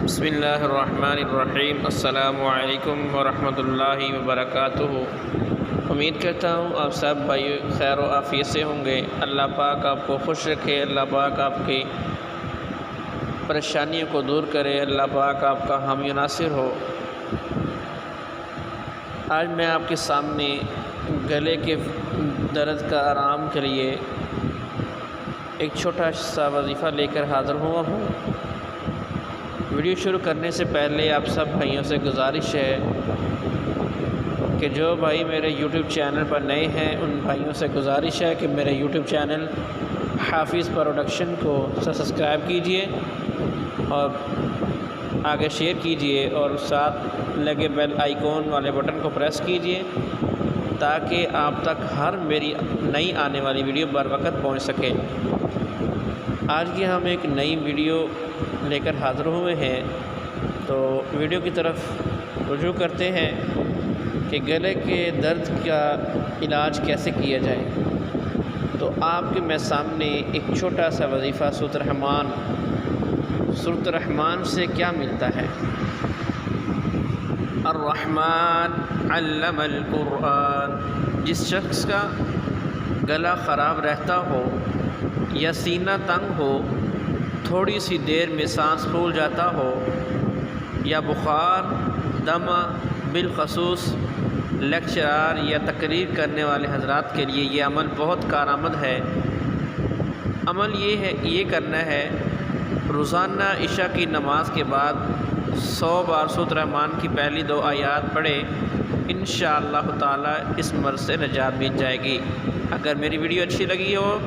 بسم اللہ الرحمن الرحیم۔ السلام علیکم ورحمۃ اللہ وبرکاتہ۔ امید کرتا ہوں آپ سب بھائی خیر و عافیت سے ہوں گے۔ اللہ پاک آپ کو خوش رکھے، اللہ پاک آپ کی پریشانیوں کو دور کرے، اللہ پاک آپ کا حامی و ناصر ہو۔ آج میں آپ کے سامنے گلے کے درد کا آرام کے لیے ایک چھوٹا سا وظیفہ لے کر حاضر ہوا ہوں۔ ویڈیو شروع کرنے سے پہلے آپ سب بھائیوں سے گزارش ہے کہ جو بھائی میرے یوٹیوب چینل پر نئے ہیں ان بھائیوں سے گزارش ہے کہ میرے یوٹیوب چینل حافظ پروڈکشن کو سبسکرائب کیجئے اور آگے شیئر کیجئے اور ساتھ لگے بیل آئیکن والے بٹن کو پریس کیجئے تاکہ آپ تک ہر میری نئی آنے والی ویڈیو بر وقت پہنچ سکے۔ آج کی ہم ایک نئی ویڈیو لے کر حاضر ہوئے ہیں، تو ویڈیو کی طرف رجوع کرتے ہیں کہ گلے کے درد کا علاج کیسے کیا جائے۔ تو آپ کے میں سامنے ایک چھوٹا سا وظیفہ سورۃ الرحمن سے کیا ملتا ہے۔ الرحمن علم القرآن۔ جس شخص کا گلا خراب رہتا ہو یا سینہ تنگ ہو، تھوڑی سی دیر میں سانس پھول جاتا ہو یا بخار، دمہ، بالخصوص لیکچرار یا تقریر کرنے والے حضرات کے لیے یہ عمل بہت کارآمد ہے۔ عمل یہ کرنا ہے، روزانہ عشاء کی نماز کے بعد 100 بار سورۃ الرحمن کی پہلی 2 آیات پڑھے، انشاءاللہ تعالی اس مرض سے نجات مل جائے گی۔ اگر میری ویڈیو اچھی لگی ہو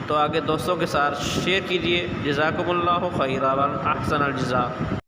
تو آگے دوستوں کے ساتھ شیئر کیجئے۔ جزاکم اللہ خیرا و احسن الجزاء۔